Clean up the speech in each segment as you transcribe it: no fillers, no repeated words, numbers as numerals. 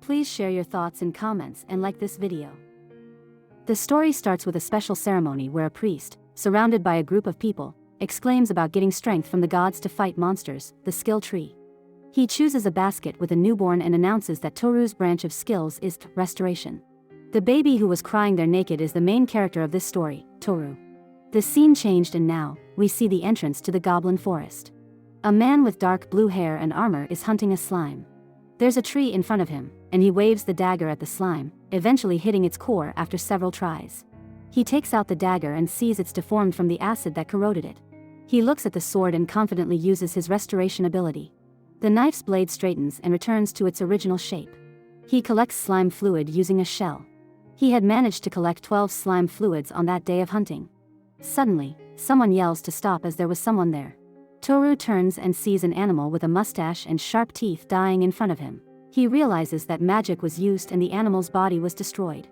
please share your thoughts in comments and like this video. The story starts with a special ceremony where a priest, surrounded by a group of people, exclaims about getting strength from the gods to fight monsters, the skill tree. He chooses a basket with a newborn and announces that Toru's branch of skills is restoration. The baby who was crying there naked is the main character of this story, Toru. The scene changed and now, we see the entrance to the goblin forest. A man with dark blue hair and armor is hunting a slime. There's a tree in front of him, and he waves the dagger at the slime, eventually hitting its core after several tries. He takes out the dagger and sees it's deformed from the acid that corroded it. He looks at the sword and confidently uses his restoration ability. The knife's blade straightens and returns to its original shape. He collects slime fluid using a shell. He had managed to collect 12 slime fluids on that day of hunting. Suddenly, someone yells to stop as there was someone there. Toru turns and sees an animal with a mustache and sharp teeth dying in front of him. He realizes that magic was used and the animal's body was destroyed.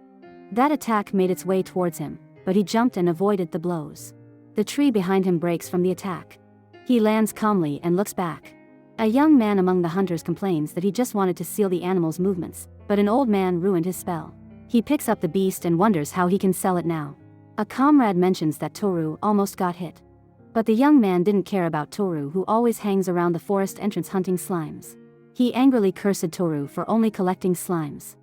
That attack made its way towards him, but he jumped and avoided the blows. The tree behind him breaks from the attack. He lands calmly and looks back. A young man among the hunters complains that he just wanted to seal the animal's movements, but an old man ruined his spell. He picks up the beast and wonders how he can sell it now. A comrade mentions that Toru almost got hit. But the young man didn't care about Toru, who always hangs around the forest entrance hunting slimes. He angrily cursed Toru for only collecting slimes.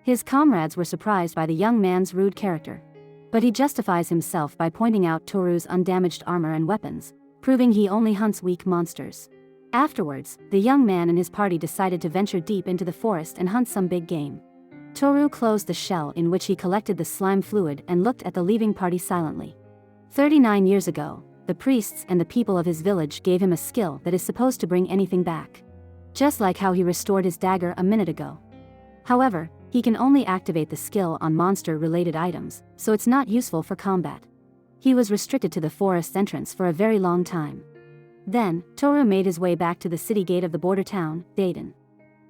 His comrades were surprised by the young man's rude character. But he justifies himself by pointing out Toru's undamaged armor and weapons, proving he only hunts weak monsters. Afterwards, the young man and his party decided to venture deep into the forest and hunt some big game. Toru closed the shell in which he collected the slime fluid and looked at the leaving party silently. 39 years ago, the priests and the people of his village gave him a skill that is supposed to bring anything back. Just like how he restored his dagger a minute ago. However, he can only activate the skill on monster-related items, so it's not useful for combat. He was restricted to the forest entrance for a very long time. Then, Toru made his way back to the city gate of the border town, Widen.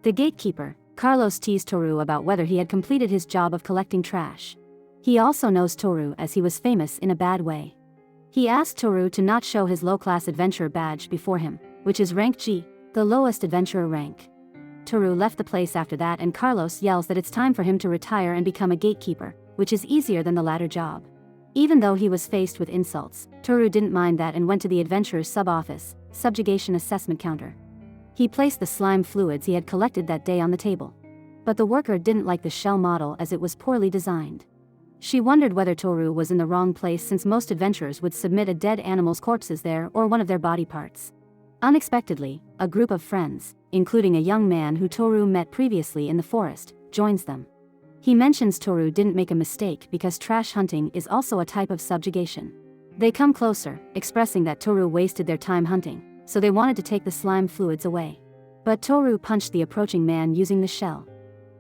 The gatekeeper, Carlos, teased Toru about whether he had completed his job of collecting trash. He also knows Toru as he was famous in a bad way. He asked Toru to not show his low-class adventurer badge before him, which is rank G, the lowest adventurer rank. Toru left the place after that and Carlos yells that it's time for him to retire and become a gatekeeper, which is easier than the latter job. Even though he was faced with insults, Toru didn't mind that and went to the adventurer's sub-office, subjugation assessment counter. He placed the slime fluids he had collected that day on the table. But the worker didn't like the shell model as it was poorly designed. She wondered whether Toru was in the wrong place since most adventurers would submit a dead animal's corpses there or one of their body parts. Unexpectedly, a group of friends, including a young man who Toru met previously in the forest, joins them. He mentions Toru didn't make a mistake because trash hunting is also a type of subjugation. They come closer, expressing that Toru wasted their time hunting, so they wanted to take the slime fluids away. But Toru punched the approaching man using the shell.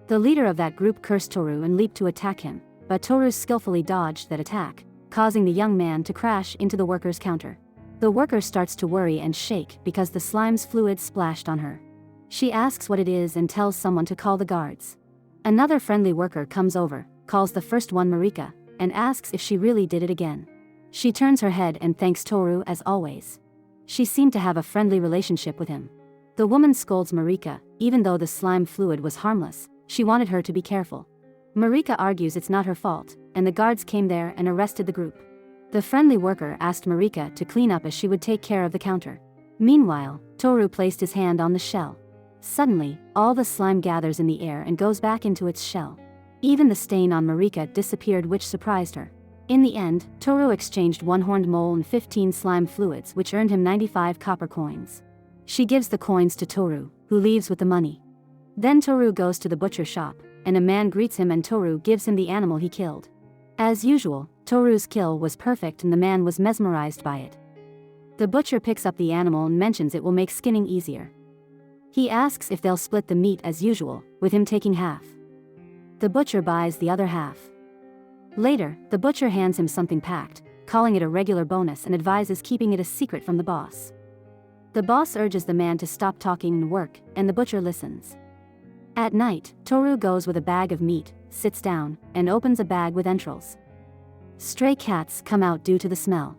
The leader of that group cursed Toru and leaped to attack him, but Toru skillfully dodged that attack, causing the young man to crash into the worker's counter. The worker starts to worry and shake because the slime's fluid splashed on her. She asks what it is and tells someone to call the guards. Another friendly worker comes over, calls the first one Marika, and asks if she really did it again. She turns her head and thanks Toru as always. She seemed to have a friendly relationship with him. The woman scolds Marika, even though the slime fluid was harmless, she wanted her to be careful. Marika argues it's not her fault, and the guards came there and arrested the group. The friendly worker asked Marika to clean up as she would take care of the counter. Meanwhile, Toru placed his hand on the shell. Suddenly, all the slime gathers in the air and goes back into its shell. Even the stain on Marika disappeared, which surprised her. In the end, Toru exchanged one horned mole and 15 slime fluids, which earned him 95 copper coins. She gives the coins to Toru, who leaves with the money. Then Toru goes to the butcher shop, and a man greets him and Toru gives him the animal he killed. As usual, Toru's kill was perfect and the man was mesmerized by it. The butcher picks up the animal and mentions it will make skinning easier. He asks if they'll split the meat as usual, with him taking half. The butcher buys the other half. Later, the butcher hands him something packed, calling it a regular bonus and advises keeping it a secret from the boss. The boss urges the man to stop talking and work, and the butcher listens. At night, Toru goes with a bag of meat, sits down, and opens a bag with entrails. Stray cats come out due to the smell.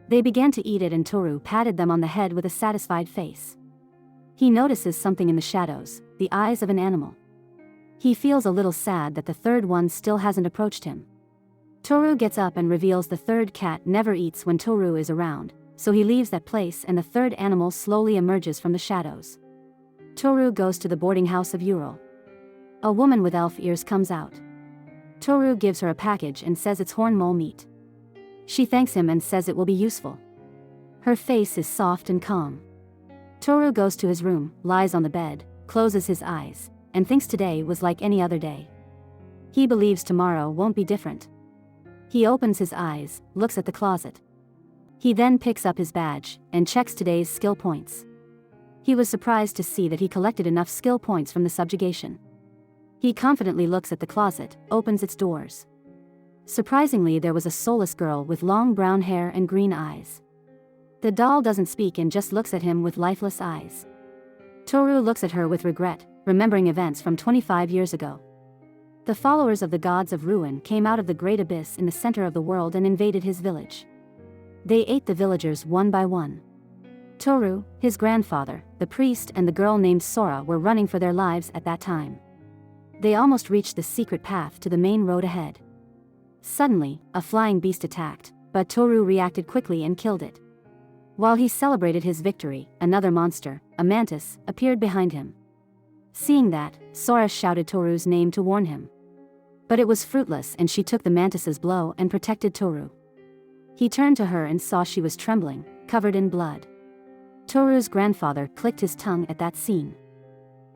They began to eat it and Toru patted them on the head with a satisfied face. He notices something in the shadows, the eyes of an animal. He feels a little sad that the third one still hasn't approached him. Toru gets up and reveals the third cat never eats when Toru is around, so he leaves that place and the third animal slowly emerges from the shadows. Toru goes to the boarding house of Ural. A woman with elf ears comes out. Toru gives her a package and says it's horn mole meat. She thanks him and says it will be useful. Her face is soft and calm. Toru goes to his room, lies on the bed, closes his eyes, and thinks today was like any other day. He believes tomorrow won't be different. He opens his eyes, looks at the closet. He then picks up his badge and checks today's skill points. He was surprised to see that he collected enough skill points from the subjugation. He confidently looks at the closet, opens its doors. Surprisingly, there was a soulless girl with long brown hair and green eyes. The doll doesn't speak and just looks at him with lifeless eyes. Toru looks at her with regret, remembering events from 25 years ago. The followers of the gods of ruin came out of the great abyss in the center of the world and invaded his village. They ate the villagers one by one. Toru, his grandfather, the priest and the girl named Sora were running for their lives at that time. They almost reached the secret path to the main road ahead. Suddenly, a flying beast attacked, but Toru reacted quickly and killed it. While he celebrated his victory, another monster, a mantis, appeared behind him. Seeing that, Sora shouted Toru's name to warn him. But it was fruitless and she took the mantis's blow and protected Toru. He turned to her and saw she was trembling, covered in blood. Toru's grandfather clicked his tongue at that scene.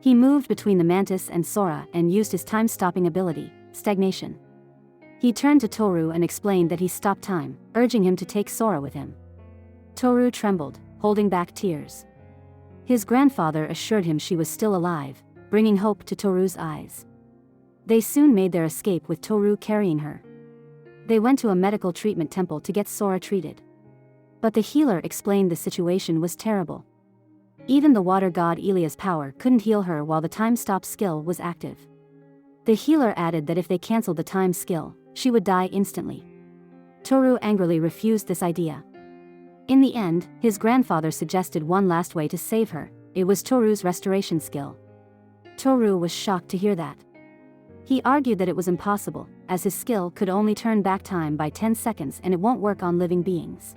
He moved between the mantis and Sora and used his time-stopping ability, stagnation. He turned to Toru and explained that he stopped time, urging him to take Sora with him. Toru trembled, holding back tears. His grandfather assured him she was still alive, bringing hope to Toru's eyes. They soon made their escape with Toru carrying her. They went to a medical treatment temple to get Sora treated. But the healer explained the situation was terrible. Even the water god Ilia's power couldn't heal her while the time stop skill was active. The healer added that if they cancelled the time skill, she would die instantly. Toru angrily refused this idea. In the end, his grandfather suggested one last way to save her. It was Toru's restoration skill. Toru was shocked to hear that. He argued that it was impossible, as his skill could only turn back time by 10 seconds and it won't work on living beings.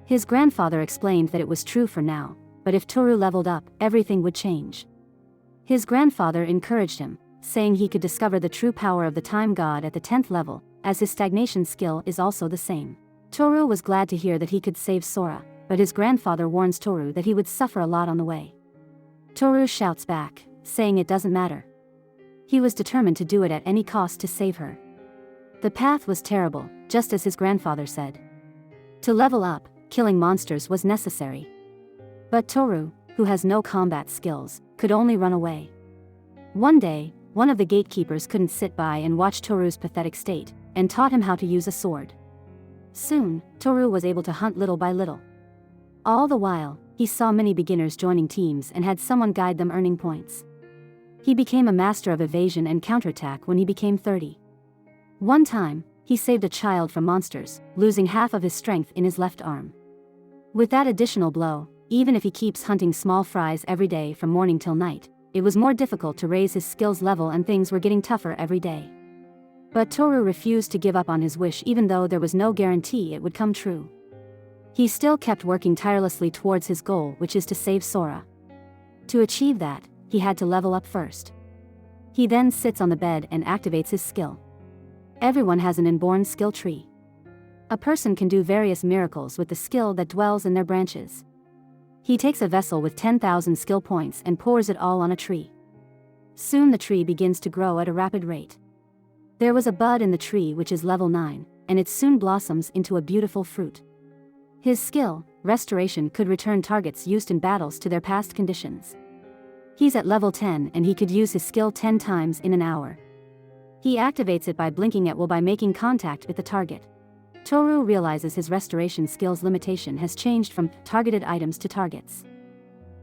His grandfather explained that it was true for now, but if Toru leveled up, everything would change. His grandfather encouraged him, saying he could discover the true power of the time god at the 10th level, as his stagnation skill is also the same. Toru was glad to hear that he could save Sora, but his grandfather warns Toru that he would suffer a lot on the way. Toru shouts back, saying it doesn't matter. He was determined to do it at any cost to save her. The path was terrible, just as his grandfather said. To level up, killing monsters was necessary. But Toru, who has no combat skills, could only run away. One day, one of the gatekeepers couldn't sit by and watch Toru's pathetic state, and taught him how to use a sword. Soon, Toru was able to hunt little by little. All the while, he saw many beginners joining teams and had someone guide them, earning points. He became a master of evasion and counterattack when he became 30. One time, he saved a child from monsters, losing half of his strength in his left arm. With that additional blow, even if he keeps hunting small fries every day from morning till night, it was more difficult to raise his skills level and things were getting tougher every day. But Toru refused to give up on his wish even though there was no guarantee it would come true. He still kept working tirelessly towards his goal, which is to save Sora. To achieve that, he had to level up first. He then sits on the bed and activates his skill. Everyone has an inborn skill tree. A person can do various miracles with the skill that dwells in their branches. He takes a vessel with 10,000 skill points and pours it all on a tree. Soon the tree begins to grow at a rapid rate. There was a bud in the tree which is level 9, and it soon blossoms into a beautiful fruit. His skill, Restoration, could return targets used in battles to their past conditions. He's at level 10 and he could use his skill 10 times in an hour. He activates it by blinking at will by making contact with the target. Toru realizes his restoration skill's limitation has changed from targeted items to targets.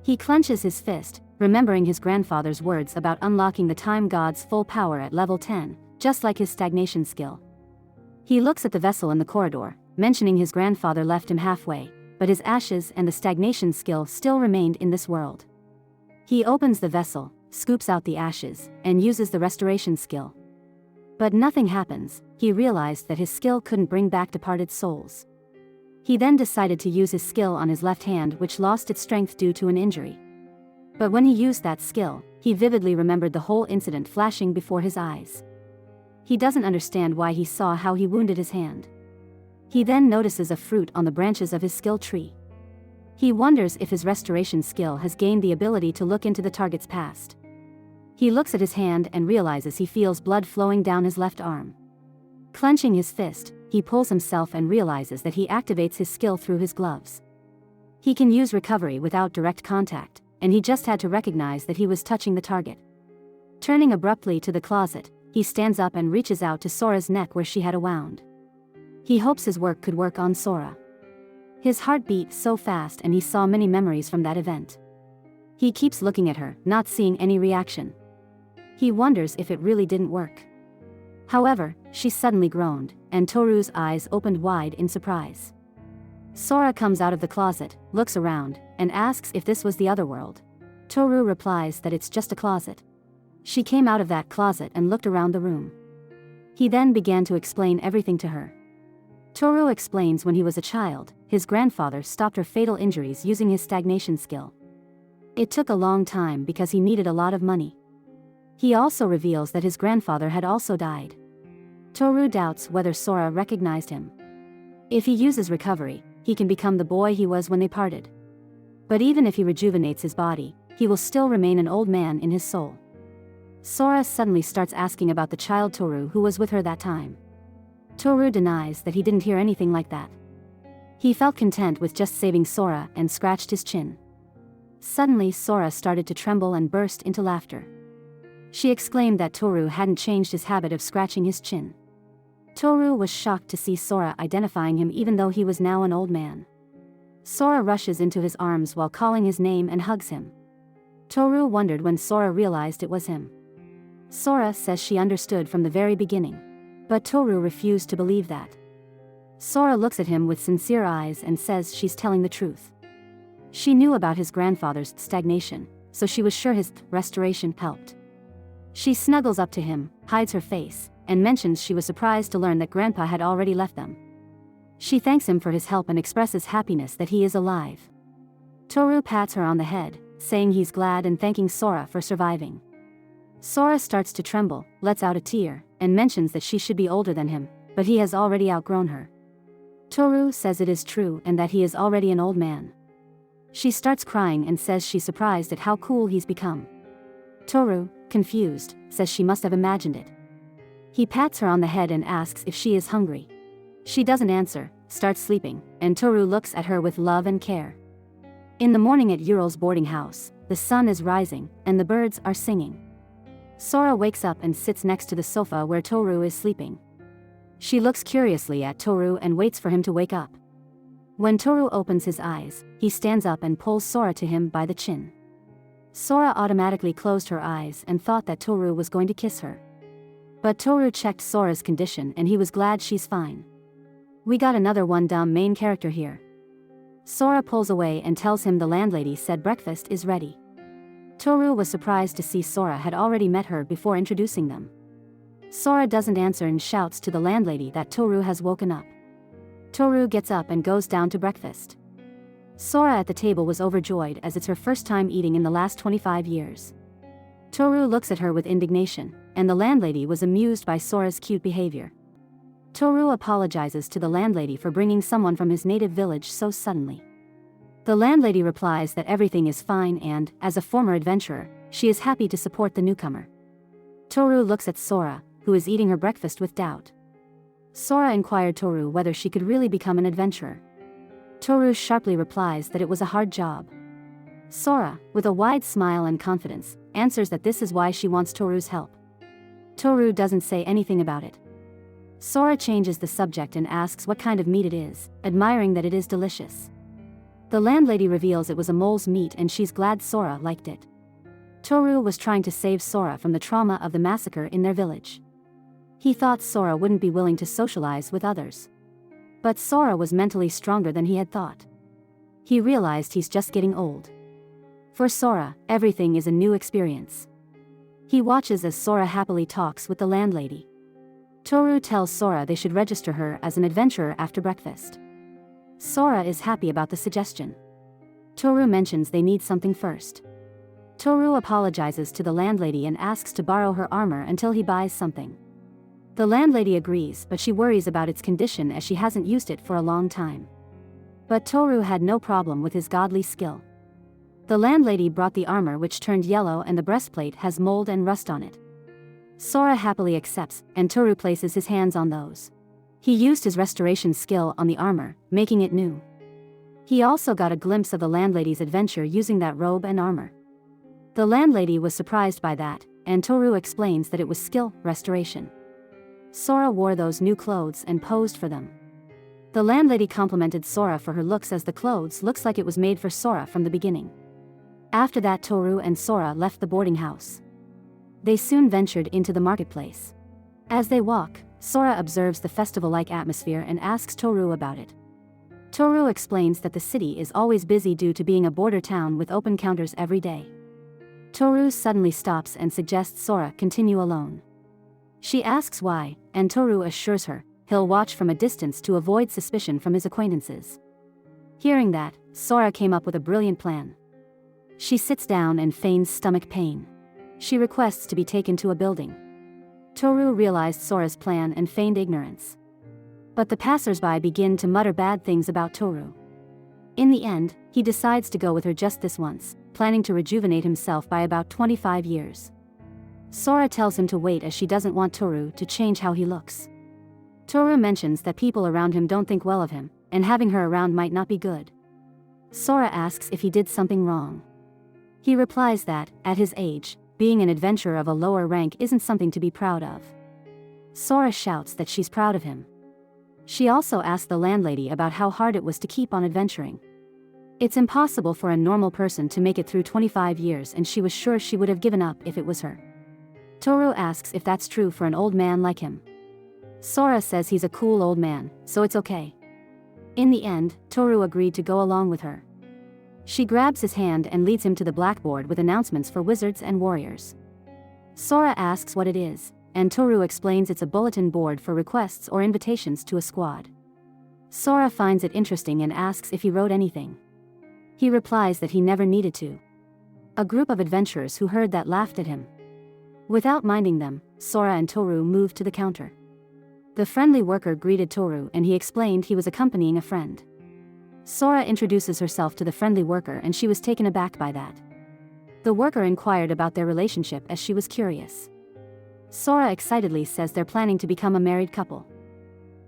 He clenches his fist, remembering his grandfather's words about unlocking the time god's full power at level 10, just like his stagnation skill. He looks at the vessel in the corridor, mentioning his grandfather left him halfway, but his ashes and the stagnation skill still remained in this world. He opens the vessel, scoops out the ashes, and uses the restoration skill. But nothing happens. He realized that his skill couldn't bring back departed souls. He then decided to use his skill on his left hand, which lost its strength due to an injury. But when he used that skill, he vividly remembered the whole incident flashing before his eyes. He doesn't understand why he saw how he wounded his hand. He then notices a fruit on the branches of his skill tree. He wonders if his restoration skill has gained the ability to look into the target's past. He looks at his hand and realizes he feels blood flowing down his left arm. Clenching his fist, he pulls himself and realizes that he activates his skill through his gloves. He can use recovery without direct contact, and he just had to recognize that he was touching the target. Turning abruptly to the closet, he stands up and reaches out to Sora's neck where she had a wound. He hopes his work could work on Sora. His heart beat so fast and he saw many memories from that event. He keeps looking at her, not seeing any reaction. He wonders if it really didn't work. However, she suddenly groaned, and Toru's eyes opened wide in surprise. Sora comes out of the closet, looks around, and asks if this was the other world. Toru replies that it's just a closet. She came out of that closet and looked around the room. He then began to explain everything to her. Toru explains when he was a child, his grandfather stopped her fatal injuries using his stagnation skill. It took a long time because he needed a lot of money. He also reveals that his grandfather had also died. Toru doubts whether Sora recognized him. If he uses recovery, he can become the boy he was when they parted. But even if he rejuvenates his body, he will still remain an old man in his soul. Sora suddenly starts asking about the child Toru who was with her that time. Toru denies that he didn't hear anything like that. He felt content with just saving Sora and scratched his chin. Suddenly Sora started to tremble and burst into laughter. She exclaimed that Toru hadn't changed his habit of scratching his chin. Toru was shocked to see Sora identifying him even though he was now an old man. Sora rushes into his arms while calling his name and hugs him. Toru wondered when Sora realized it was him. Sora says she understood from the very beginning. But Toru refused to believe that. Sora looks at him with sincere eyes and says she's telling the truth. She knew about his grandfather's stagnation, so she was sure his restoration helped. She snuggles up to him, hides her face, and mentions she was surprised to learn that Grandpa had already left them. She thanks him for his help and expresses happiness that he is alive. Toru pats her on the head, saying he's glad and thanking Sora for surviving. Sora starts to tremble, lets out a tear, and mentions that she should be older than him, but he has already outgrown her. Toru says it is true and that he is already an old man. She starts crying and says she's surprised at how cool he's become. Toru, confused, says she must have imagined it. He pats her on the head and asks if she is hungry. She doesn't answer, starts sleeping, and Toru looks at her with love and care. In the morning at Ural's boarding house, the sun is rising, and the birds are singing. Sora wakes up and sits next to the sofa where Toru is sleeping. She looks curiously at Toru and waits for him to wake up. When Toru opens his eyes, he stands up and pulls Sora to him by the chin. Sora automatically closed her eyes and thought that Toru was going to kiss her. But Toru checked Sora's condition and he was glad she's fine. We got another one dumb main character here. Sora pulls away and tells him the landlady said breakfast is ready. Toru was surprised to see Sora had already met her before introducing them. Sora doesn't answer and shouts to the landlady that Toru has woken up. Toru gets up and goes down to breakfast. Sora at the table was overjoyed as it's her first time eating in the last 25 years. Toru looks at her with indignation, and the landlady was amused by Sora's cute behavior. Toru apologizes to the landlady for bringing someone from his native village so suddenly. The landlady replies that everything is fine and, as a former adventurer, she is happy to support the newcomer. Toru looks at Sora, who is eating her breakfast with doubt. Sora inquired Toru whether she could really become an adventurer. Toru sharply replies that it was a hard job. Sora, with a wide smile and confidence, answers that this is why she wants Toru's help. Toru doesn't say anything about it. Sora changes the subject and asks what kind of meat it is, admiring that it is delicious. The landlady reveals it was a mole's meat and she's glad Sora liked it. Toru was trying to save Sora from the trauma of the massacre in their village. He thought Sora wouldn't be willing to socialize with others. But Sora was mentally stronger than he had thought. He realized he's just getting old. For Sora, everything is a new experience. He watches as Sora happily talks with the landlady. Toru tells Sora they should register her as an adventurer after breakfast. Sora is happy about the suggestion. Toru mentions they need something first. Toru apologizes to the landlady and asks to borrow her armor until he buys something. The landlady agrees, but she worries about its condition as she hasn't used it for a long time. But Toru had no problem with his godly skill. The landlady brought the armor, which turned yellow, and the breastplate has mold and rust on it. Sora happily accepts, and Toru places his hands on those. He used his restoration skill on the armor, making it new. He also got a glimpse of the landlady's adventure using that robe and armor. The landlady was surprised by that, and Toru explains that it was skill restoration. Sora wore those new clothes and posed for them. The landlady complimented Sora for her looks, as the clothes looks like it was made for Sora from the beginning. After that, Toru and Sora left the boarding house. They soon ventured into the marketplace. As they walk, Sora observes the festival-like atmosphere and asks Toru about it. Toru explains that the city is always busy due to being a border town with open counters every day. Toru suddenly stops and suggests Sora continue alone. She asks why, and Toru assures her he'll watch from a distance to avoid suspicion from his acquaintances. Hearing that, Sora came up with a brilliant plan. She sits down and feigns stomach pain. She requests to be taken to a building. Toru realized Sora's plan and feigned ignorance. But the passers-by begin to mutter bad things about Toru. In the end, he decides to go with her just this once, planning to rejuvenate himself by about 25 years. Sora tells him to wait as she doesn't want Toru to change how he looks. Toru mentions that people around him don't think well of him, and having her around might not be good. Sora asks if he did something wrong. He replies that, at his age, being an adventurer of a lower rank isn't something to be proud of. Sora shouts that she's proud of him. She also asks the landlady about how hard it was to keep on adventuring. It's impossible for a normal person to make it through 25 years, and she was sure she would have given up if it was her. Toru asks if that's true for an old man like him. Sora says he's a cool old man, so it's okay. In the end, Toru agreed to go along with her. She grabs his hand and leads him to the blackboard with announcements for wizards and warriors. Sora asks what it is, and Toru explains it's a bulletin board for requests or invitations to a squad. Sora finds it interesting and asks if he wrote anything. He replies that he never needed to. A group of adventurers who heard that laughed at him. Without minding them, Sora and Toru moved to the counter. The friendly worker greeted Toru and he explained he was accompanying a friend. Sora introduces herself to the friendly worker and she was taken aback by that. The worker inquired about their relationship as she was curious. Sora excitedly says they're planning to become a married couple.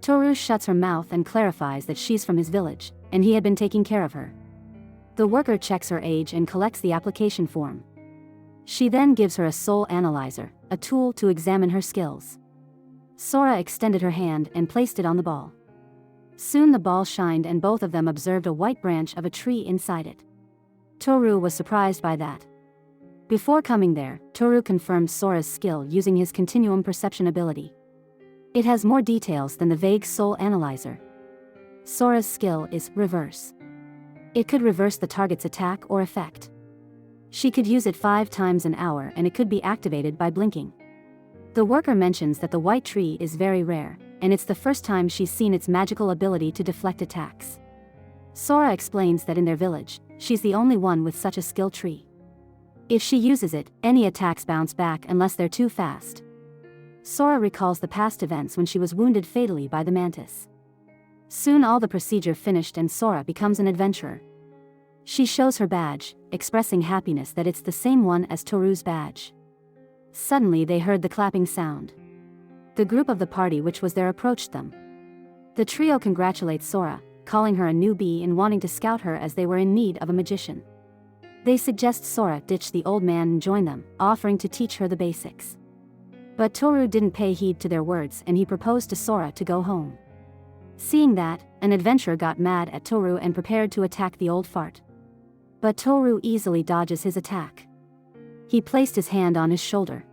Toru shuts her mouth and clarifies that she's from his village, and he had been taking care of her. The worker checks her age and collects the application form. She then gives her a soul analyzer, a tool to examine her skills. Sora extended her hand and placed it on the ball. Soon the ball shined and both of them observed a white branch of a tree inside it. Toru was surprised by that. Before coming there, Toru confirmed Sora's skill using his continuum perception ability. It has more details than the vague soul analyzer. Sora's skill is reverse. It could reverse the target's attack or effect. She could use it 5 times an hour and it could be activated by blinking. The worker mentions that the white tree is very rare, and it's the first time she's seen its magical ability to deflect attacks. Sora explains that in their village, she's the only one with such a skill tree. If she uses it, any attacks bounce back unless they're too fast. Sora recalls the past events when she was wounded fatally by the mantis. Soon all the procedure finished and Sora becomes an adventurer. She shows her badge, expressing happiness that it's the same one as Toru's badge. Suddenly they heard the clapping sound. The group of the party which was there approached them. The trio congratulates Sora, calling her a newbie and wanting to scout her as they were in need of a magician. They suggest Sora ditch the old man and join them, offering to teach her the basics. But Toru didn't pay heed to their words and he proposed to Sora to go home. Seeing that, an adventurer got mad at Toru and prepared to attack the old fart. But Toru easily dodges his attack. He placed his hand on his shoulder.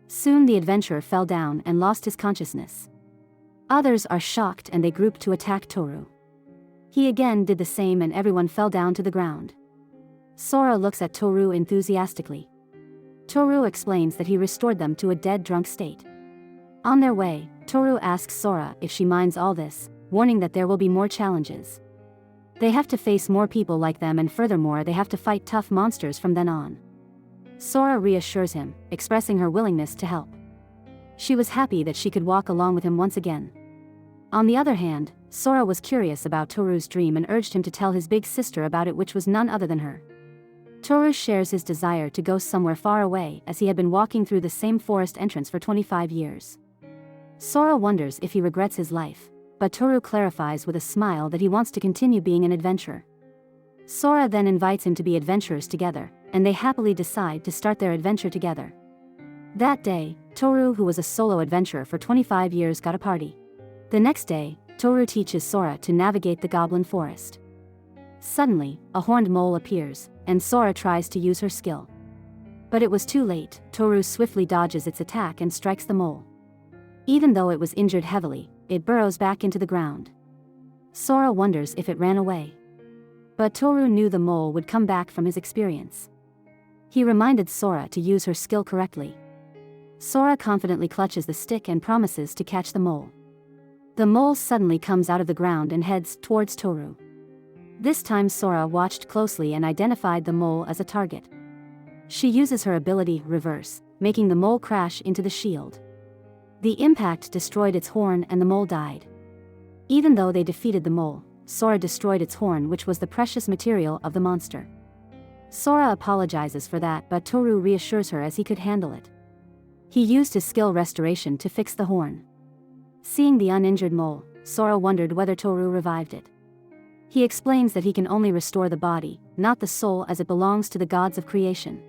Soon the adventurer fell down and lost his consciousness. Others are shocked and they group to attack Toru. He again did the same and everyone fell down to the ground. Sora looks at Toru enthusiastically. Toru explains that he restored them to a dead drunk state. On their way, Toru asks Sora if she minds all this, warning that there will be more challenges. They have to face more people like them, and furthermore they have to fight tough monsters from then on. Sora reassures him, expressing her willingness to help. She was happy that she could walk along with him once again. On the other hand, Sora was curious about Toru's dream and urged him to tell his big sister about it, which was none other than her. Toru shares his desire to go somewhere far away, as he had been walking through the same forest entrance for 25 years. Sora wonders if he regrets his life, but Toru clarifies with a smile that he wants to continue being an adventurer. Sora then invites him to be adventurers together, and they happily decide to start their adventure together. That day, Toru, who was a solo adventurer for 25 years, got a party. The next day, Toru teaches Sora to navigate the goblin forest. Suddenly, a horned mole appears, and Sora tries to use her skill. But it was too late. Toru swiftly dodges its attack and strikes the mole. Even though it was injured heavily, it burrows back into the ground. Sora wonders if it ran away. But Toru knew the mole would come back from his experience. He reminded Sora to use her skill correctly. Sora confidently clutches the stick and promises to catch the mole. The mole suddenly comes out of the ground and heads towards Toru. This time Sora watched closely and identified the mole as a target. She uses her ability Reverse, making the mole crash into the shield. The impact destroyed its horn and the mole died. Even though they defeated the mole, Sora destroyed its horn, which was the precious material of the monster. Sora apologizes for that, but Toru reassures her as he could handle it. He used his skill Restoration to fix the horn. Seeing the uninjured mole, Sora wondered whether Toru revived it. He explains that he can only restore the body, not the soul, as it belongs to the gods of creation.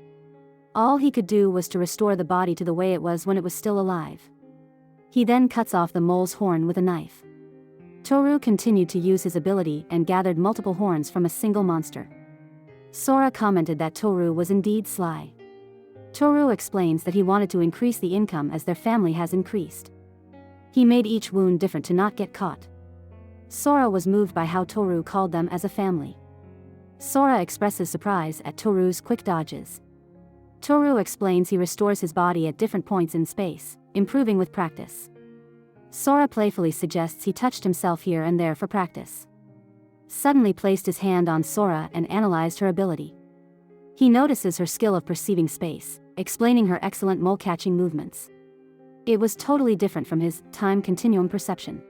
All he could do was to restore the body to the way it was when it was still alive. He then cuts off the mole's horn with a knife. Toru continued to use his ability and gathered multiple horns from a single monster. Sora commented that Toru was indeed sly. Toru explains that he wanted to increase the income as their family has increased. He made each wound different to not get caught. Sora was moved by how Toru called them as a family. Sora expresses surprise at Toru's quick dodges. Toru explains he restores his body at different points in space, improving with practice. Sora playfully suggests he touched himself here and there for practice. Suddenly placed his hand on Sora and analyzed her ability. He notices her skill of perceiving space, explaining her excellent mole-catching movements. It was totally different from his time continuum perception.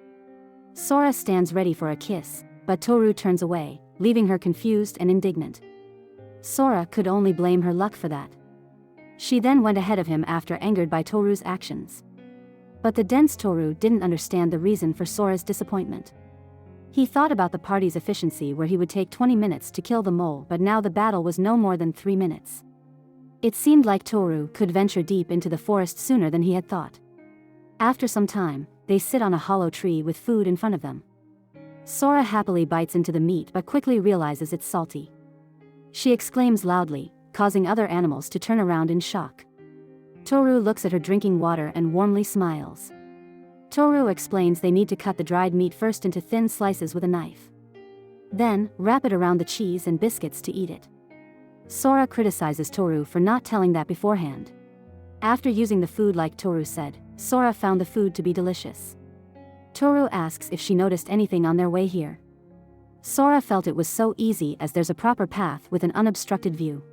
Sora stands ready for a kiss, but Toru turns away, leaving her confused and indignant. Sora could only blame her luck for that. She then went ahead of him after angered by Toru's actions. But the dense Toru didn't understand the reason for Sora's disappointment. He thought about the party's efficiency, where he would take 20 minutes to kill the mole, but now the battle was no more than 3 minutes. It seemed like Toru could venture deep into the forest sooner than he had thought. After some time, they sit on a hollow tree with food in front of them. Sora happily bites into the meat but quickly realizes it's salty. She exclaims loudly, causing other animals to turn around in shock. Toru looks at her drinking water and warmly smiles. Toru explains they need to cut the dried meat first into thin slices with a knife. Then, wrap it around the cheese and biscuits to eat it. Sora criticizes Toru for not telling that beforehand. After using the food like Toru said, Sora found the food to be delicious. Toru asks if she noticed anything on their way here. Sora felt it was so easy, as there's a proper path with an unobstructed view.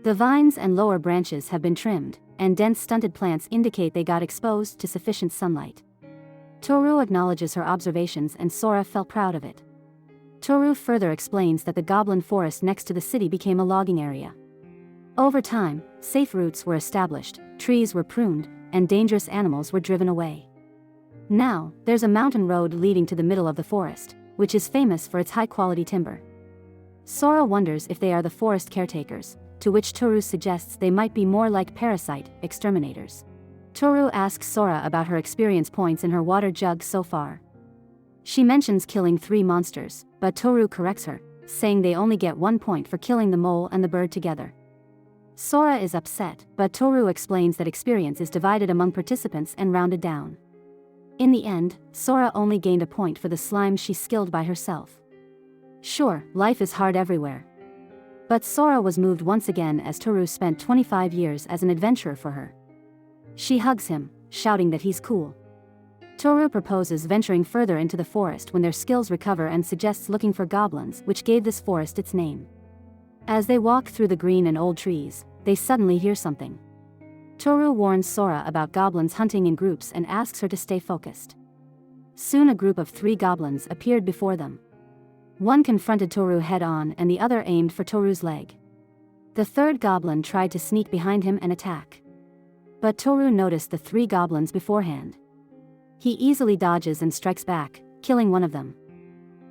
The vines and lower branches have been trimmed, and dense stunted plants indicate they got exposed to sufficient sunlight. Toru acknowledges her observations and Sora felt proud of it. Toru further explains that the goblin forest next to the city became a logging area. Over time, safe routes were established, trees were pruned, and dangerous animals were driven away. Now, there's a mountain road leading to the middle of the forest, which is famous for its high-quality timber. Sora wonders if they are the forest caretakers, to which Toru suggests they might be more like parasite exterminators. Toru asks Sora about her experience points in her water jug so far. She mentions killing 3 monsters, but Toru corrects her, saying they only get 1 point for killing the mole and the bird together. Sora is upset, but Toru explains that experience is divided among participants and rounded down. In the end, Sora only gained a point for the slime she skilled by herself. Sure, life is hard everywhere. But Sora was moved once again as Toru spent 25 years as an adventurer for her. She hugs him, shouting that he's cool. Toru proposes venturing further into the forest when their skills recover and suggests looking for goblins, which gave this forest its name. As they walk through the green and old trees, they suddenly hear something. Toru warns Sora about goblins hunting in groups and asks her to stay focused. Soon a group of 3 goblins appeared before them. One confronted Toru head-on and the other aimed for Toru's leg. The third goblin tried to sneak behind him and attack. But Toru noticed the 3 goblins beforehand. He easily dodges and strikes back, killing one of them.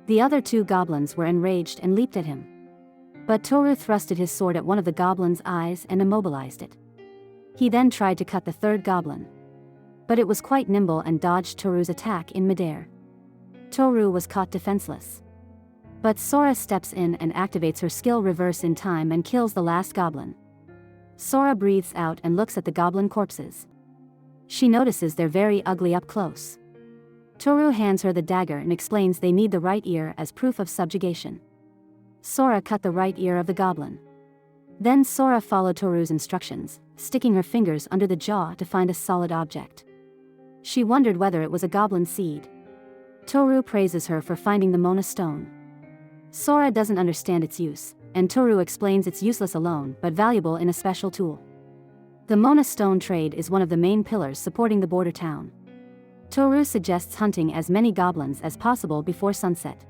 The other 2 goblins were enraged and leaped at him. But Toru thrusted his sword at one of the goblins' eyes and immobilized it. He then tried to cut the third goblin. But it was quite nimble and dodged Toru's attack in midair. Toru was caught defenseless. But Sora steps in and activates her skill reverse in time and kills the last goblin. Sora breathes out and looks at the goblin corpses. She notices they're very ugly up close. Toru hands her the dagger and explains they need the right ear as proof of subjugation. Sora cut the right ear of the goblin. Then Sora followed Toru's instructions, sticking her fingers under the jaw to find a solid object. She wondered whether it was a goblin seed. Toru praises her for finding the Mona stone. Sora doesn't understand its use, and Toru explains it's useless alone but valuable in a special tool. The Mona stone trade is one of the main pillars supporting the border town. Toru suggests hunting as many goblins as possible before sunset.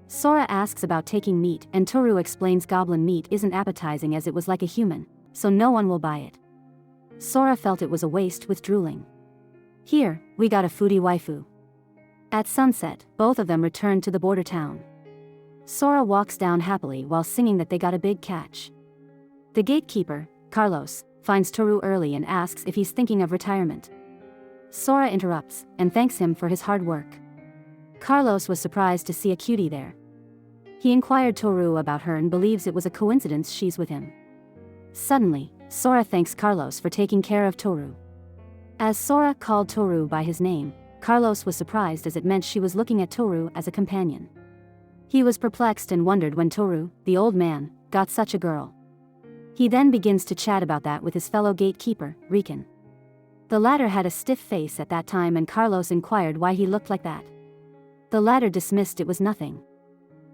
Sora asks about taking meat and Toru explains goblin meat isn't appetizing as it was like a human, so no one will buy it. Sora felt it was a waste with drooling. Here, we got a foodie waifu. At sunset, both of them return to the border town. Sora walks down happily while singing that they got a big catch. The gatekeeper, Carlos, finds Toru early and asks if he's thinking of retirement. Sora interrupts and thanks him for his hard work. Carlos was surprised to see a cutie there. He inquired Toru about her and believes it was a coincidence she's with him. Suddenly, Sora thanks Carlos for taking care of Toru. As Sora called Toru by his name, Carlos was surprised as it meant she was looking at Toru as a companion. He was perplexed and wondered when Toru, the old man, got such a girl. He then begins to chat about that with his fellow gatekeeper, Riken. The latter had a stiff face at that time and Carlos inquired why he looked like that. The latter dismissed it was nothing.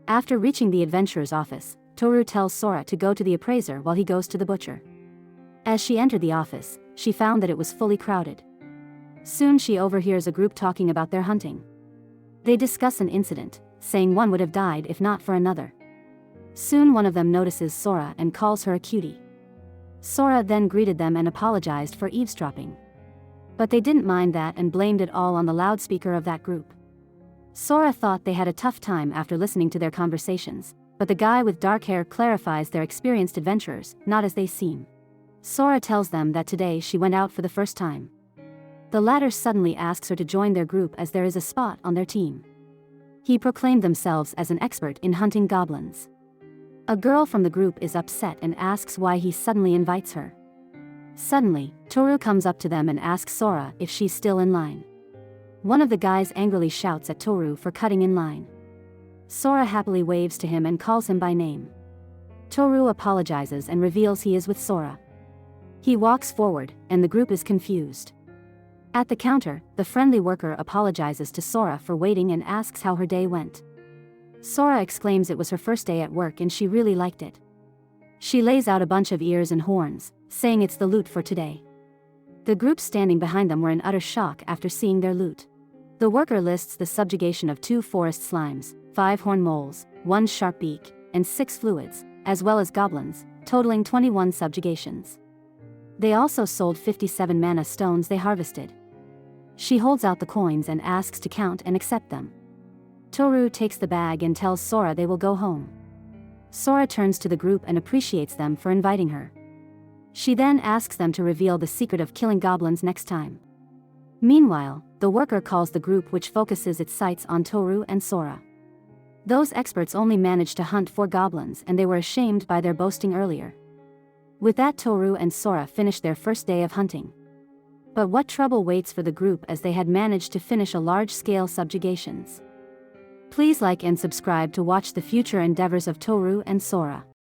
After reaching the adventurer's office, Toru tells Sora to go to the appraiser while he goes to the butcher. As she entered the office, she found that it was fully crowded. Soon she overhears a group talking about their hunting. They discuss an incident, saying one would have died if not for another. Soon one of them notices Sora and calls her a cutie. Sora then greeted them and apologized for eavesdropping. But they didn't mind that and blamed it all on the loudspeaker of that group. Sora thought they had a tough time after listening to their conversations, but the guy with dark hair clarifies they're experienced adventurers, not as they seem. Sora tells them that today she went out for the first time. The latter suddenly asks her to join their group as there is a spot on their team. He proclaimed themselves as an expert in hunting goblins. A girl from the group is upset and asks why he suddenly invites her. Suddenly, Toru comes up to them and asks Sora if she's still in line. One of the guys angrily shouts at Toru for cutting in line. Sora happily waves to him and calls him by name. Toru apologizes and reveals he is with Sora. He walks forward, and the group is confused. At the counter, the friendly worker apologizes to Sora for waiting and asks how her day went. Sora exclaims it was her first day at work and she really liked it. She lays out a bunch of ears and horns, saying it's the loot for today. The group standing behind them were in utter shock after seeing their loot. The worker lists the subjugation of 2 forest slimes, 5 horn moles, 1 sharp beak, and 6 fluids, as well as goblins, totaling 21 subjugations. They also sold 57 mana stones they harvested. She holds out the coins and asks to count and accept them. Toru takes the bag and tells Sora they will go home. Sora turns to the group and appreciates them for inviting her. She then asks them to reveal the secret of killing goblins next time. Meanwhile, the worker calls the group which focuses its sights on Toru and Sora. Those experts only managed to hunt 4 goblins and they were ashamed by their boasting earlier. With that, Toru and Sora finished their first day of hunting. But what trouble waits for the group as they had managed to finish a large-scale subjugations? Please like and subscribe to watch the future endeavors of Toru and Sora.